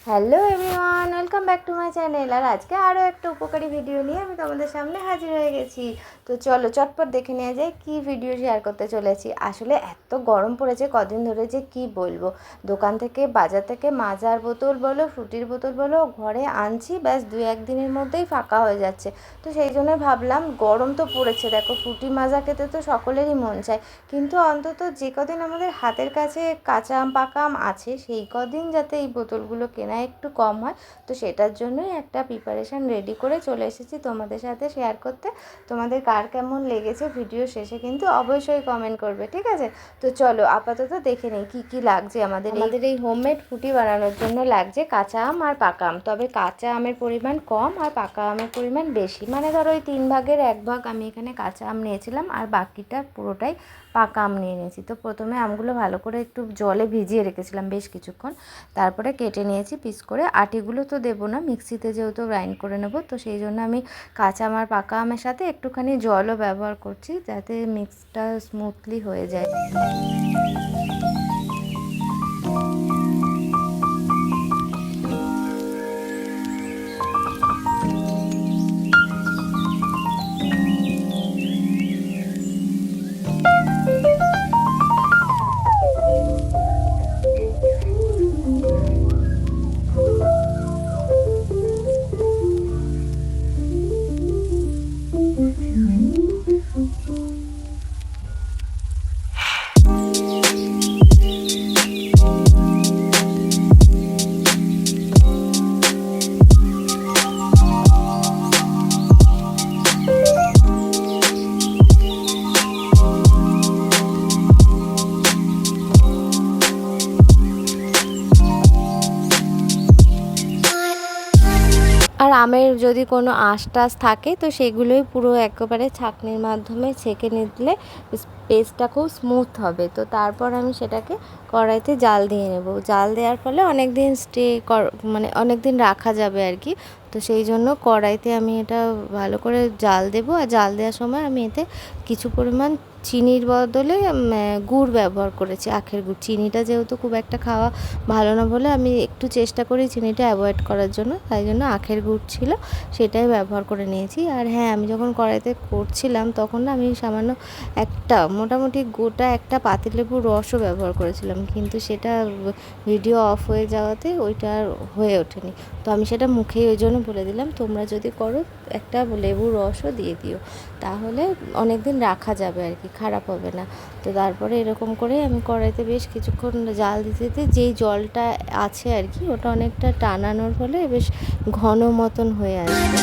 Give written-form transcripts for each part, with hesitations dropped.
Hello everyone, welcome back to my channel. আর আজকে আরও একটা উপকারী ভিডিও নিয়ে আমি তোমাদের সামনে হাজির হয়ে গেছি। তো চলো চটপট দেখে নেওয়া যায় কী ভিডিও শেয়ার করতে চলেছি। আসলে এত গরম পড়েছে কদিন ধরে যে কি বলবো, দোকান থেকে বাজার থেকে মাজার বোতল বলো ফ্রুটির বোতল বলো ঘরে আনছি, ব্যাস 2-1 দিনের মধ্যেই ফাঁকা হয়ে যাচ্ছে। তো সেই জন্য ভাবলাম গরম তো পড়েছে, দেখো ফ্রুটি মাজা খেতে তো সকলেরই মন চায়, কিন্তু অন্তত যে কদিন আমাদের হাতের কাছে কাঁচা আম পাকা আম আছে সেই কদিন যাতে এই বোতলগুলো কেনা একটু কম হয়, তো সেটার জন্যই একটা প্রিপারেশান রেডি করে চলে এসেছি তোমাদের সাথে শেয়ার করতে। তোমাদের কার কেমন লেগেছে ভিডিও শেষে কিন্তু অবশ্যই কমেন্ট করবে, ঠিক আছে? তো চলো আপাতত দেখে নিই কী কী লাগছে। আমাদের এই হোমমেড ফ্রুটি বানানোর জন্য লাগছে কাঁচা আম আর পাকা আম, তবে কাঁচা আমের পরিমাণ কম আর পাকা আমের পরিমাণ বেশি, মানে ধরো ওই 3 ভাগের 1 ভাগ আমি এখানে কাঁচা আম নিয়েছিলাম আর বাকিটা পুরোটাই পাকা আম নিয়ে নিয়েছি। তো প্রথমে আমগুলো ভালো করে একটু জলে ভিজিয়ে রেখেছিলাম বেশ কিছুক্ষণ, তারপরে কেটে নিয়েছি পিস করে। আটিগুলো তো দেবো না, মিক্সিতে যেহেতু গ্রাইন্ড করে নেবো, তো সেই জন্য আমি কাঁচা আম আর পাকা আমের সাথে একটুখানি জলও ব্যবহার করছি যাতে মিক্সটা স্মুথলি হয়ে যায়। আর আমের যদি কোনো আঁশ টাশ থাকে তো সেগুলোই পুরো একেবারে ছাঁকনির মাধ্যমে ছেঁকে নিলে পেস্টটা খুব স্মুথ হবে। তো তারপর আমি সেটাকে কড়াইতে জাল দিয়ে নেব। জাল দেওয়ার ফলে অনেক দিন মানে অনেক দিন রাখা যাবে আর কি। তো সেই জন্য কড়াইতে আমি এটা ভালো করে জাল দেবো, আর জাল দেওয়ার সময় আমি এতে কিছু পরিমাণ চিনির বদলে গুড় ব্যবহার করেছি, আখের গুড়। চিনিটা যেহেতু খুব একটা খাওয়া ভালো না বলে আমি একটু চেষ্টা করি চিনিটা অ্যাভয়েড করার জন্য, তাই জন্য আখের গুড় ছিল সেটাই ব্যবহার করে নিয়েছি। আর হ্যাঁ, আমি যখন কড়াইতে করছিলাম তখন না আমি সামান্য একটা মোটামুটি গোটা একটা পাতিলেবুর রসও ব্যবহার করেছিলাম, কিন্তু সেটা ভিডিও অফ হয়ে যাওয়াতে ওইটা আর হয়ে ওঠেনি। তো আমি সেটা মুখেই ওই জন্য বলে দিলাম, তোমরা যদি করো একটা লেবুর রসও দিয়ে দিও, তাহলে অনেক দিন রাখা যাবে আর কি, খারাপ হবে না। তো তারপরে এরকম করে আমি কড়াইতে বেশ কিছুক্ষণ জাল দিতে দিতে যেই জলটা আছে আর কি ওটা অনেকটা টানানোর ফলে বেশ ঘন মতন হয়ে আসবে।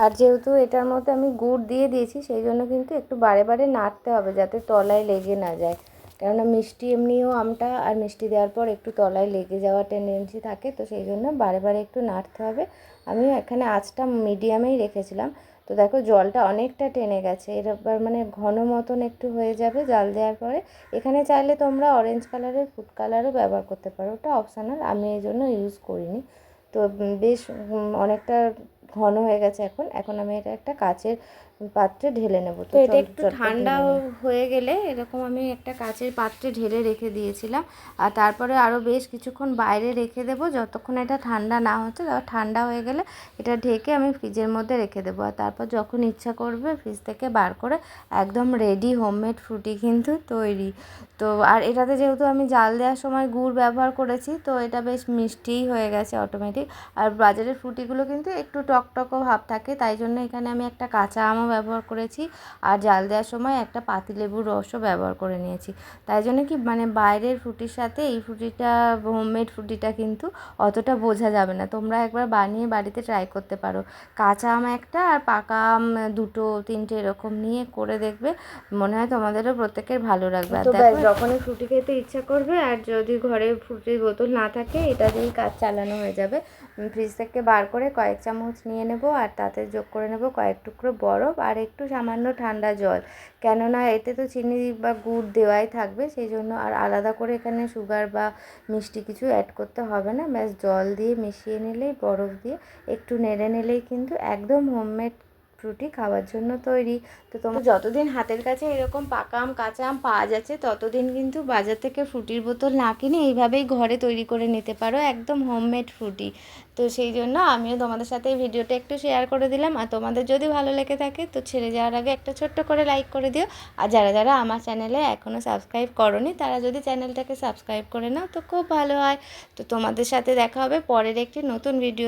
আর যেহেতু এটার মধ্যে আমি গুড় দিয়ে দিয়েছি সেই জন্য কিন্তু একটু বারে বারে নাড়তে হবে যাতে তলায় লেগে না যায়, কেননা মিষ্টি এমনিও আমটা, আর মিষ্টি দেওয়ার পর একটু তলায় লেগে যাওয়ার টেন্ডেন্সি থাকে, তো সেই জন্য বারে বারে একটু নাড়তে হবে। আমি এখানে আঁচটা মিডিয়ামেই রেখেছিলাম। তো দেখো জলটা অনেকটা টেনে গেছে, এবার মানে ঘন মতন একটু হয়ে যাবে জাল দেওয়ার পরে। এখানে চাইলে তোমরা অরেঞ্জ কালারের ফুড কালারও ব্যবহার করতে পারো, ওটা অপশনাল, আমি এই জন্য ইউজ করিনি। তো বেশ অনেকটা ঘন হয়ে গেছে। এখন আমি এটা একটা কাচের পাত্রে ঢেলে নেব। তো এটা একটু ঠান্ডা হয়ে গেলে এরকম আমি একটা কাচের পাত্রে ঢেলে রেখে দিয়েছিলাম, আর তারপরে আরও বেশ কিছুক্ষণ বাইরে রেখে দেবো যতক্ষণ এটা ঠান্ডা না হচ্ছে। ঠান্ডা হয়ে গেলে এটা ঢেকে আমি ফ্রিজের মধ্যে রেখে দেবো, আর তারপর যখন ইচ্ছা করবে ফ্রিজ থেকে বার করে একদম রেডি হোমমেড ফ্রুটি কিন্তু তৈরি। তো আর এটাতে যেহেতু আমি জাল দেওয়ার সময় গুড় ব্যবহার করেছি, তো এটা বেশ মিষ্টিই হয়ে গেছে অটোমেটিক। আর বাজারের ফ্রুটিগুলো কিন্তু একটু টক টকটকও ভাব থাকে, তাই জন্য এখানে আমি একটা কাঁচা আমও ব্যবহার করেছি আর জাল দেওয়ার সময় একটা পাতিলেবুর রসও ব্যবহার করে নিয়েছি। তাই জন্য কি মানে বাইরের ফ্রুটির সাথে এই ফ্রুটিটা, হোমমেড ফ্রুটিটা কিন্তু অতটা বোঝা যাবে না। তোমরা একবার বানিয়ে বাড়িতে ট্রাই করতে পারো। কাঁচা আম একটা আর পাকা আম 2-3টে এরকম নিয়ে করে দেখবে, মনে হয় তোমাদেরও প্রত্যেকের ভালো লাগবে। আর দেখো যখনই ফ্রুটি খেতে ইচ্ছা করবে আর যদি ঘরে ফ্রুটির বোতল না থাকে, এটা দিয়েই কাজ চালানো হয়ে যাবে। ফ্রিজ থেকে বার করে কয়েক চামচ নিয়ে নেব আর তাতে যোগ করে নেব কয়েক টুকরো বরফ আর একটু সামান্য ঠান্ডা জল, কেননা এতে তো চিনি বা গুড় দেওয়াই থাকবে, সেই জন্য আর আলাদা করে এখানে সুগার বা মিষ্টি কিছু অ্যাড করতে হবে না। ব্যাস জল দিয়ে মিশিয়ে নিলেই, বরফ দিয়ে একটু নেড়ে নিলেই কিন্তু একদম হোমমেড ফ্রুটি খাওয়ার জন্য তৈরি। তো তোমরা যতদিন হাতের কাছে এরকম পাকা আম কাঁচা আম পাওয়া যাচ্ছে, ততদিন কিন্তু বাজার থেকে ফ্রুটির বোতল না কিনে এইভাবেই ঘরে তৈরি করে নিতে পারো, একদম হোমমেড ফ্রুটি। তো সেই জন্য আমিও তোমাদের সাথে এই ভিডিওটা একটু শেয়ার করে দিলাম। আর তোমাদের যদি ভালো লেগে থাকে তো ছেড়ে যাওয়ার আগে একটা ছোট্ট করে লাইক করে দিও। আর যারা যারা আমার চ্যানেলে এখনও সাবস্ক্রাইব করোনি, তারা যদি চ্যানেলটাকে সাবস্ক্রাইব করে নাও তো খুব ভালো হয়। তো তোমাদের সাথে দেখা হবে পরের একটি নতুন ভিডিও।